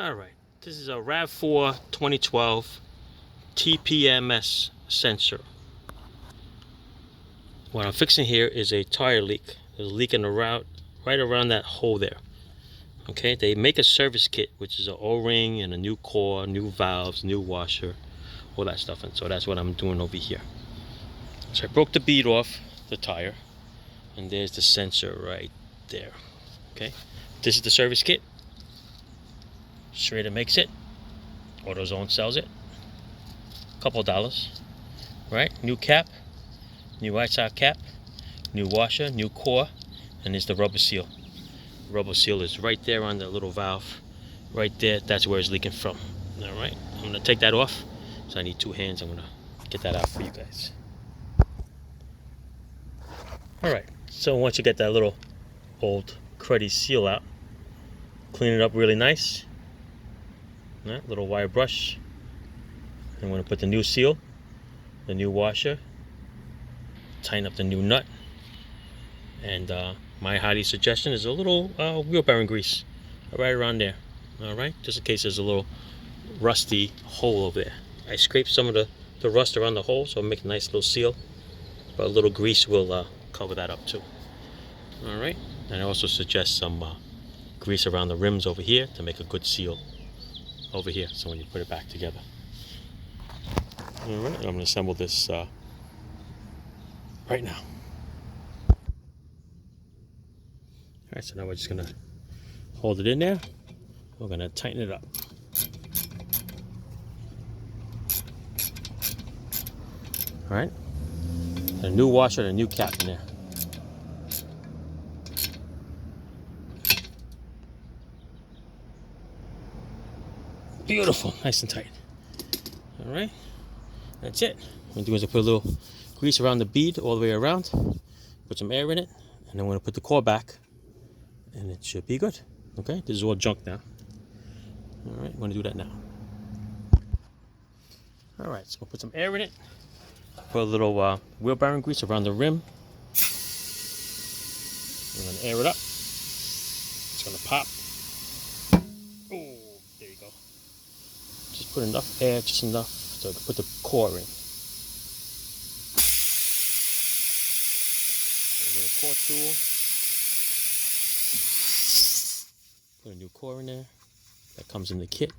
Alright, this is a RAV4 2012 TPMS sensor. What I'm fixing here is a tire leak. There's a leak in the route right around that hole there. Okay, they make a service kit, which is an O-ring and a new core, new valves, new washer, all that stuff. And so that's what I'm doing over here. So I broke the bead off the tire, and there's the sensor right there. Okay, this is the service kit. Schrader makes it. AutoZone sells it. Couple dollars. Right? New cap, new outside cap, new washer, new core, and there's the rubber seal. The rubber seal is right there on the little valve. Right there, that's where it's leaking from. Alright, I'm gonna take that off. So I need two hands. I'm gonna get that out for you guys. Alright, so once you get that little old cruddy seal out, clean it up really nice. Right, little wire brush. I'm going to put the new seal, the new washer, tighten up the new nut, and my highly suggestion is a little wheel bearing grease right around there. Alright, just in case there's a little rusty hole over there. I scraped some of the rust around the hole, so I'll make a nice little seal, but a little grease will cover that up too. Alright, and I also suggest some grease around the rims over here to make a good seal over here, so when you put it back together. Alright, I'm going to assemble this right now. Alright, so now we're just going to hold it in there. We're going to tighten it up. Alright, a new washer and a new cap in there. Beautiful, nice and tight. Alright, that's it. What I'm going to do is I put a little grease around the bead all the way around, put some air in it, and I'm going to put the core back, and it should be good. Okay, this is all junk now. Alright, I'm going to do that now. Alright, so we'll put some air in it, put a little wheel bearing grease around the rim. I'm going to air it up. It's going to pop. Oh, there you go. Just put enough air, just enough so I can put the core in. A little core tool. Put a new core in there. That comes in the kit.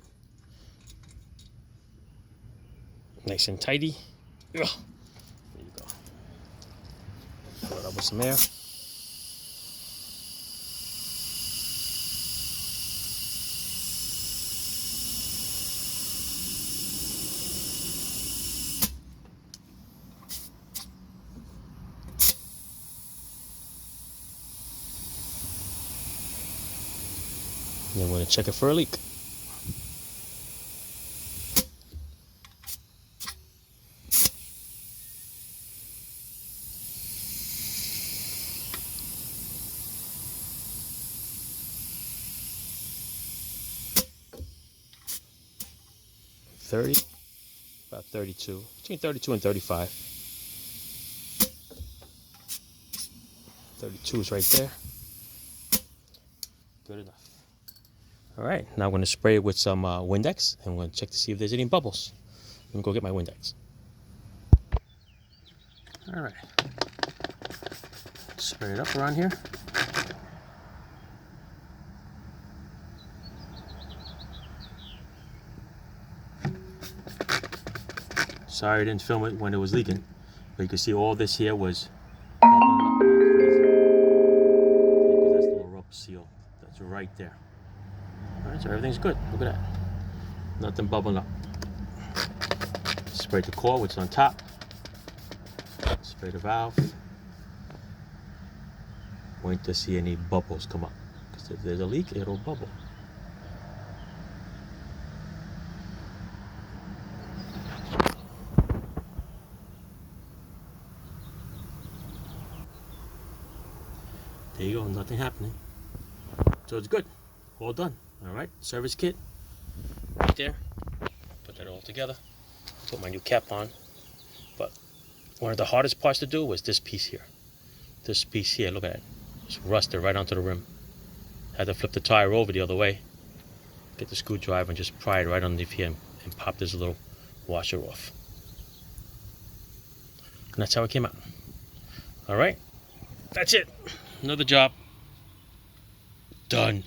Nice and tidy. Ugh. There you go. Fill it up with some air. And then we're going to check it for a leak. About 32, between 32 and 35. 32 is right there. Good enough. All right, now I'm going to spray it with some Windex, and we're going to check to see if there's any bubbles. I'm going to go get my Windex. All right, spray it up around here. Sorry I didn't film it when it was leaking, but you can see all this here was bubbling up like crazy. Because that's the little rubber seal. That's right there. Alright, so everything's good. Look at that. Nothing bubbling up. Spray the core, which is on top. Spray the valve. Wait to see any bubbles come up. Because if there's a leak, it'll bubble. There you go, nothing happening. So it's good. All done. Alright, service kit right there. Put that all together. Put my new cap on. But one of the hardest parts to do was this piece here. This piece here, look at it. It's rusted right onto the rim. Had to flip the tire over the other way. get the screwdriver and just pry it right underneath here and pop this little washer off. And that's how it came out. All right, that's it. Another job done.